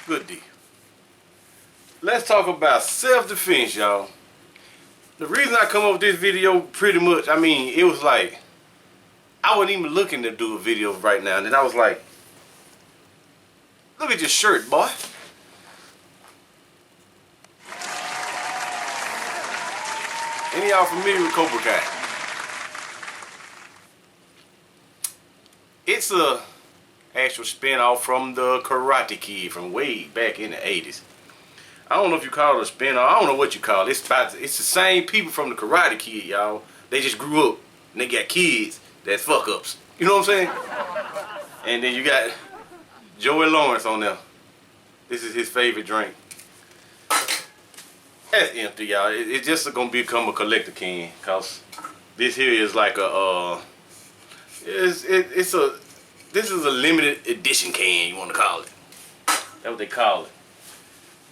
Good deal. Let's talk about self-defense, y'all. The reason I come up with this video pretty much, I mean, it was like, I wasn't even looking to do a video right now. And then I was like, look at your shirt, boy. Any of y'all familiar with Cobra Kai? It's a actual spin-off from the Karate Kid from way back in the 80s. I don't know if you call it a spin-off. I don't know what you call it. It's the same people from the Karate Kid, y'all. They just grew up and they got kids that's fuck-ups. You know what I'm saying? And then you got Joey Lawrence on there. This is his favorite drink. That's empty, y'all. It's just gonna become a collector can, cause this here is like a this is a limited edition can, you want to call it. That's what they call it.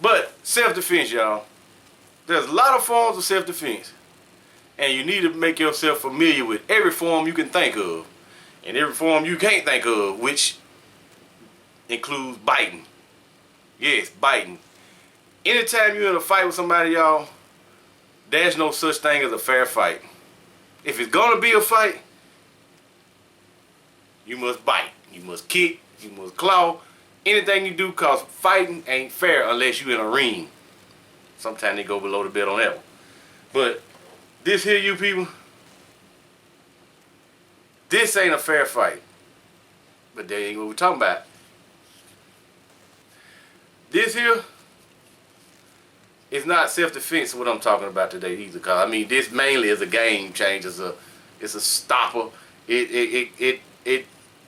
But self-defense, y'all. There's a lot of forms of self-defense, and you need to make yourself familiar with every form you can think of, and every form you can't think of, which includes biting. Yes, biting. Anytime you're in a fight with somebody, y'all, there's no such thing as a fair fight. If it's gonna be a fight, you must bite, you must kick, you must claw. Anything you do, cause fighting ain't fair unless you're in a ring. Sometimes they go below the belt on that one. But this here, you people, this ain't a fair fight. But that ain't what we're talking about. This here, it's not self-defense what I'm talking about today either, cause I mean this mainly is a game change. It's a stopper.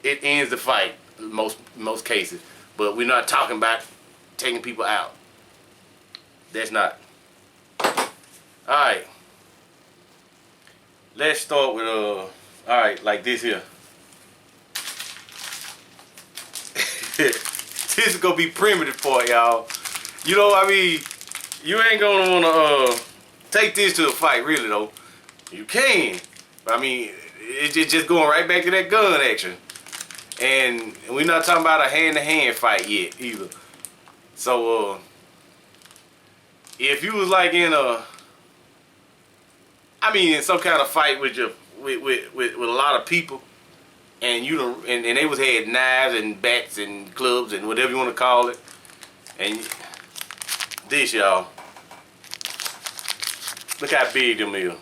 It ends the fight in most cases. But we're not talking about taking people out. That's not. Alright. Let's start with alright, like this here. This is gonna be primitive part, y'all. You know, I mean, you ain't gonna wanna take this to a fight, really though. You can, but I mean, it's just going right back to that gun action, and we're not talking about a hand-to-hand fight yet either. So, if you was like in in some kind of fight with a lot of people, and and they had knives and bats and clubs and whatever you want to call it, and this, y'all. Look how big them is.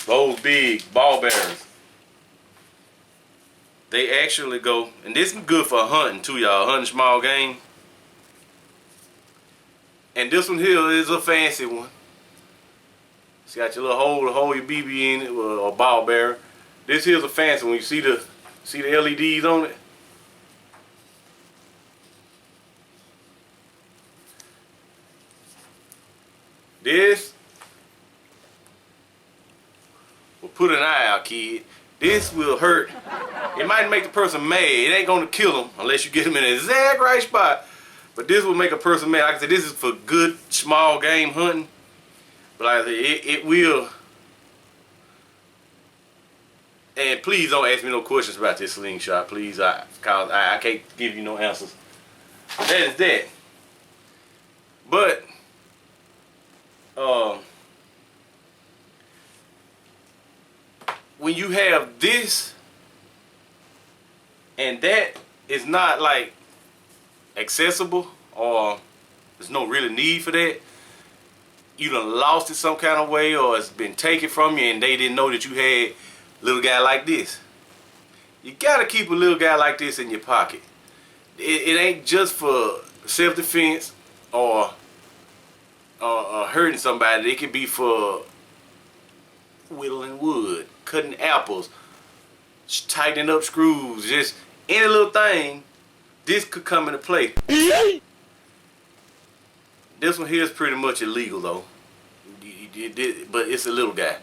Those big ball bearings. They actually go, and this is good for hunting too, y'all. Hunting small game. And this one here is a fancy one. It's got your little hole to hold your BB in it, or ball bearer. This here's a fancy one. You see the LEDs on it? This will put an eye out, kid. This will hurt. It might make the person mad. It ain't gonna kill them unless you get them in the exact right spot. But this will make a person mad. Like I said, this is for good small game hunting. But like I said, it will. And please don't ask me no questions about this slingshot, please. Cause I can't give you no answers. But that is that. But when you have this and that is not like accessible, or there's no really need for that, you done lost it some kind of way, or it's been taken from you and they didn't know that you had a little guy like this. You gotta keep a little guy like this in your pocket. It ain't just for self-defense or hurting somebody. It could be for whittling wood, cutting apples, tightening up screws, just any little thing. This could come into play. This one here is pretty much illegal though, but it's a little guy.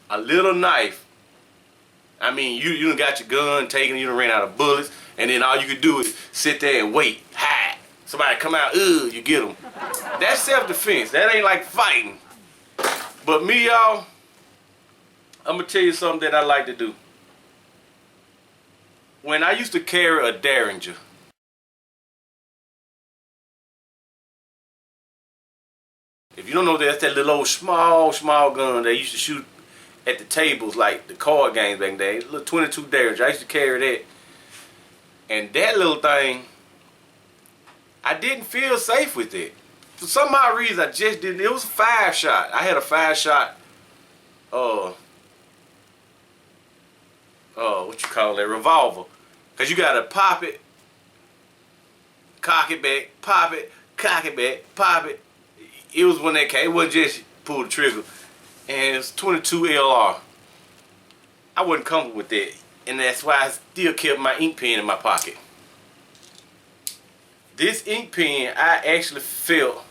A little knife. I mean, you done got your gun taken, you done ran out of bullets, and then all you could do is sit there and wait, hide. Somebody come out, you get them. That's self-defense. That ain't like fighting. But me, y'all, I'm gonna tell you something that I like to do. when I used to carry a Derringer, if you don't know, that's that little old small gun they used to shoot at the tables like the card games back in the day. Little 22 Derringer. I used to carry that. And that little thing, I didn't feel safe with it. For some odd reason, I just didn't. It was a 5-shot. I had a 5-shot, what you call that, revolver. Because you got to pop it, cock it back, pop it, cock it back, pop it. It was when that came. It wasn't just pull the trigger. And it's 22 LR. I wasn't comfortable with that. And that's why I still kept my ink pen in my pocket. This ink pen, I actually felt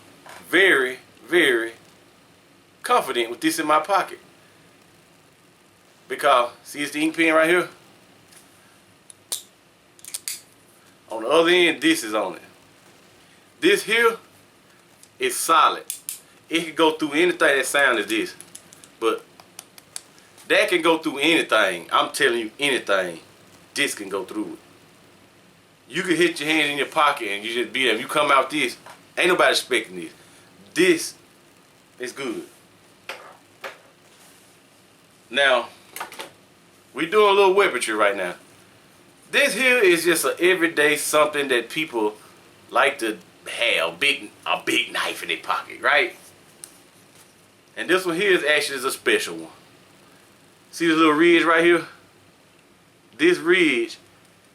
very, very confident with this in my pocket. Because, see, it's the ink pen right here. On the other end, this is on it. This here is solid. It can go through anything that sound as this. But that can go through anything. I'm telling you, anything. This can go through it. You can hit your hand in your pocket and you just be there. If you come out this, ain't nobody expecting this. This is good. Now, we doing a little weaponry right now. This here is just an everyday something that people like to have. A big knife in their pocket, right? And this one here is actually a special one. See this little ridge right here? This ridge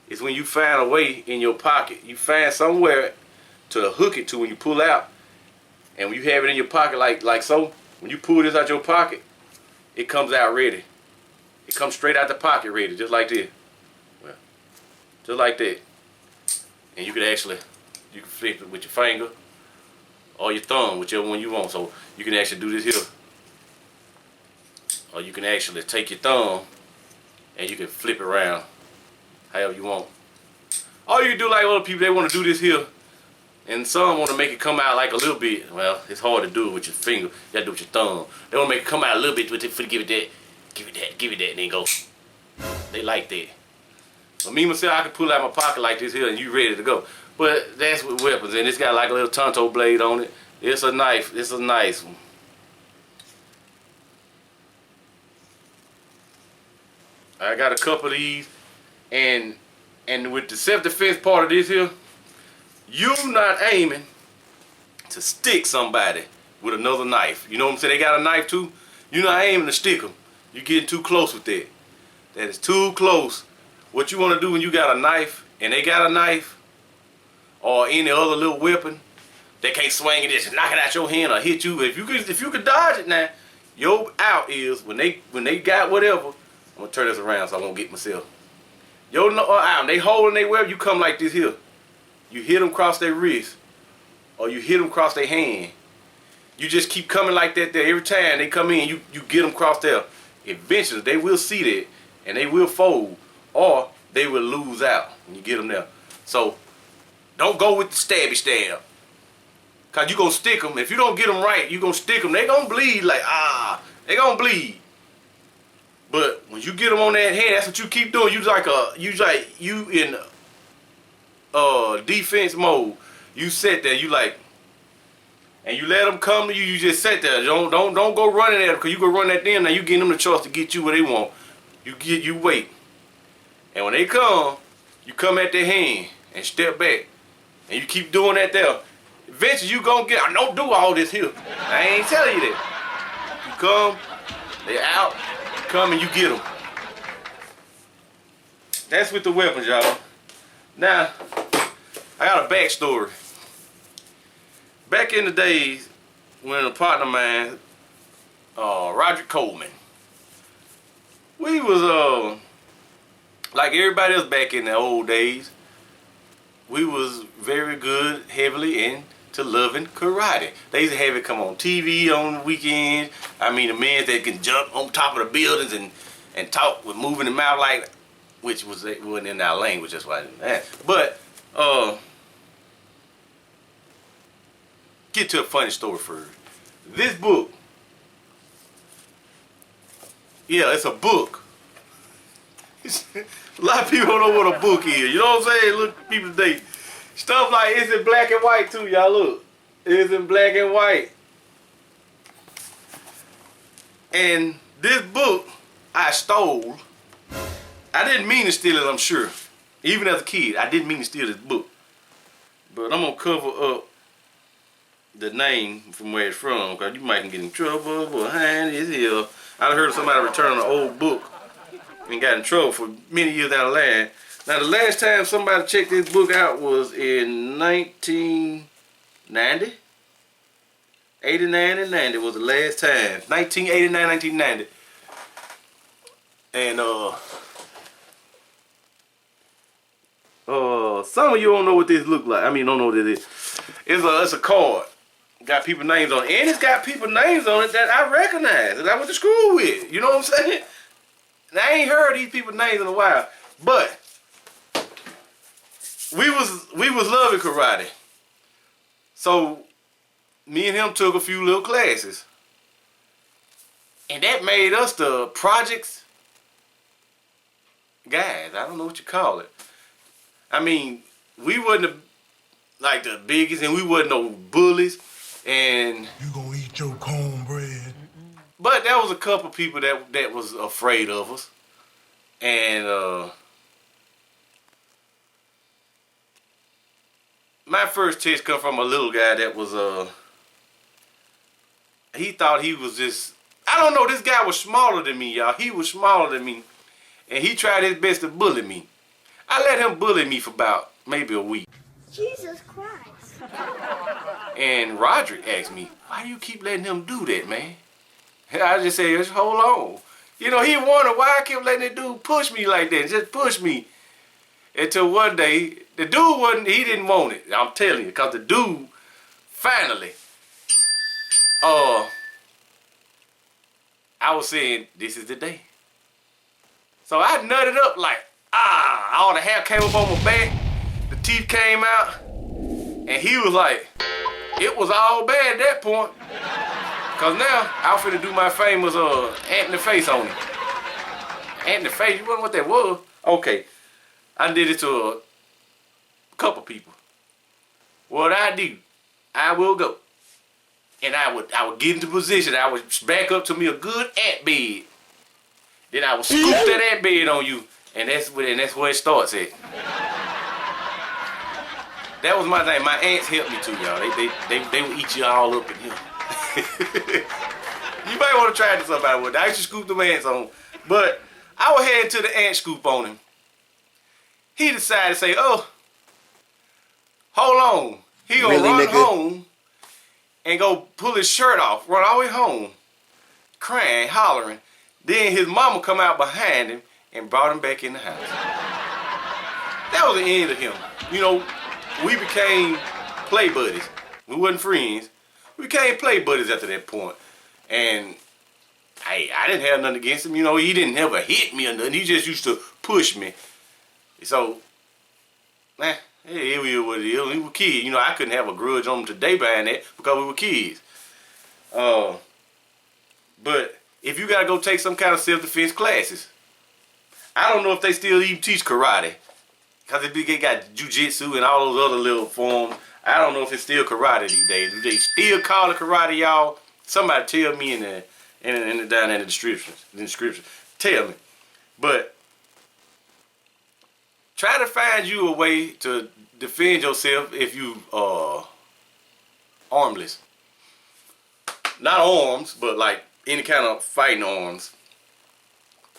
is when you find a way in your pocket. You find somewhere to hook it to when you pull out. And when you have it in your pocket like so, when you pull this out your pocket, it comes out ready. It comes straight out the pocket ready, just like this. Well, just like that. And you can flip it with your finger or your thumb, whichever one you want. So you can actually do this here. Or you can actually take your thumb and you can flip it around however you want. All you do, like other people, they want to do this here. And some want to make it come out like a little bit. Well, it's hard to do it with your finger. You got to do it with your thumb. They want to make it come out a little bit with it, give it that, give it that, give it that, and then go. They like that. But me, myself, I can pull out my pocket like this here and you ready to go. But that's with weapons. And it's got like a little tonto blade on it. It's a knife. It's a nice one. I got a couple of these. And with the self-defense part of this here, you not aiming to stick somebody with another knife. You know what I'm saying? They got a knife too. You're not aiming to stick them. You're getting too close with that. That is too close. What you want to do when you got a knife and they got a knife or any other little weapon, they can't swing it, just knock it out your hand or hit you. If you could dodge it now, your out is when they got whatever. I'm gonna turn this around so I won't get myself. Your out, they holding their weapon. You come like this here. You hit them across their wrist, or you hit them across their hand. You just keep coming like that there. Every time they come in, you get them across there. Eventually, they will see that, and they will fold, or they will lose out when you get them there. So, don't go with the stabby stab. Because you're going to stick them. If you don't get them right, you're going to stick them. They're going to bleed like, they're going to bleed. But when you get them on that hand, that's what you keep doing. You in defense mode. You sit there, and you let them come to you. You just sit there. Don't go running at them, because you go run at them. Now you getting them the chance to get you what they want. You wait, and when they come, you come at their hand and step back, and you keep doing that there. Eventually you gonna get. I don't do all this here. I ain't telling you that. You come, they out. You come and you get them. That's with the weapons, y'all. Now, I got a backstory. Back in the days, when a partner of mine, Roger Coleman, we was like everybody else back in the old days. We was very good, heavily into loving karate. They used to have it come on TV on the weekends. I mean, the men that can jump on top of the buildings and talk with moving the mouth like, which wasn't in our language. That's why I didn't ask. But get to a funny story first. This book, yeah, it's a book. A lot of people don't know what a book is. You know what I'm saying? Look, people today, stuff like it's in black and white too, y'all. Look, it's in black and white. And this book I stole. I didn't mean to steal it, I'm sure. Even as a kid, I didn't mean to steal this book. But I'm gonna cover up the name from where it's from, because you might get in trouble behind this here. I heard somebody return an old book and got in trouble for many years down the line. Now, the last time somebody checked this book out was in 1990. 89 and 90 was the last time. 1989, 1990. And some of you don't know what this look like. I mean, don't know what it is. It's a card. Got people names on it. And it's got people names on it that I recognize, that I went to school with. You know what I'm saying? And I ain't heard these people's names in a while. But we was loving karate. So me and him took a few little classes. And that made us the projects guys. I don't know what you call it. I mean, we wasn't like the biggest, and we wasn't no bullies. And you gonna eat your cornbread. But there was a couple people that was afraid of us. And my first test come from a little guy that was he thought he was just, I don't know, this guy was smaller than me, y'all. He was smaller than me. And he tried his best to bully me. I let him bully me for about maybe a week. Jesus Christ. And Roderick asked me, why do you keep letting him do that, man? And I just said, just hold on. You know, he wondered why I kept letting that dude push me like that. Just push me. Until one day, the dude he didn't want it. I'm telling you, because the dude finally, I was saying, this is the day. So I nutted up like, all the hair came up on my back, the teeth came out, and he was like, it was all bad at that point. Cause now, I'm finna do my famous Anthony face on him. Anthony face, you wonder what that was? Okay, I did it to a couple people. What I do, I will go. And I would get into position, I would back up to me a good ant bed. Then I would scoop that ant bed on you. And that's where it starts at. That was my thing. My ants helped me too, y'all. They will eat you all up in here. You might want to try this somebody with. I used to scoop the ants on. But I was heading to the ant scoop on him. He decided to say, oh, hold on. He gonna really, run home and go pull his shirt off, run all the way home, crying, hollering. Then his mama come out behind him and brought him back in the house. That was the end of him. You know, we became play buddies. We wasn't friends. We became play buddies after that point. And I didn't have nothing against him. You know, he didn't ever hit me or nothing. He just used to push me. So, it was what it is. We were kids. You know, I couldn't have a grudge on him today behind that because we were kids. But if you got to go take some kind of self-defense classes, I don't know if they still even teach karate. Because they got jiu-jitsu and all those other little forms. I don't know if it's still karate these days. Do they still call it karate, y'all? Somebody tell me in the down in the description. Tell me. But try to find you a way to defend yourself if you armless. Not arms, but like any kind of fighting arms.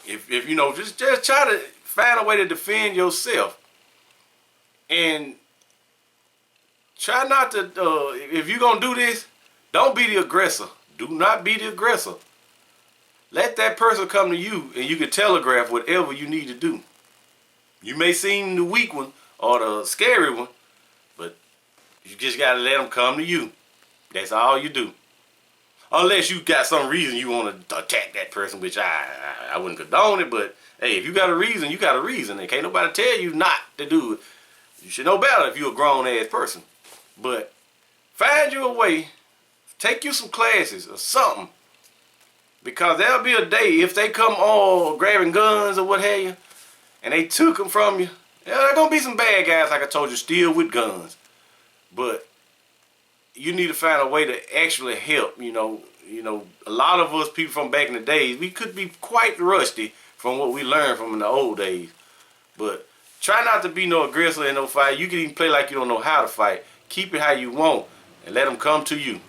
If you know, just try to find a way to defend yourself. And try not to, if you're going to do this, don't be the aggressor. Do not be the aggressor. Let that person come to you and you can telegraph whatever you need to do. You may seem the weak one or the scary one, but you just got to let them come to you. That's all you do. Unless you got some reason you want to attack that person, which I wouldn't condone it, but hey, if you got a reason, you got a reason. And can't nobody tell you not to do it. You should know better if you're a grown-ass person. But find you a way, take you some classes or something. Because there'll be a day, if they come all grabbing guns or what have you, and they took them from you, yeah, there gonna be some bad guys, like I told you, still with guns. But you need to find a way to actually help. A lot of us people from back in the days, we could be quite rusty from what we learned from in the old days. But try not to be no aggressor in no fight. You can even play like you don't know how to fight. Keep it how you want and let them come to you.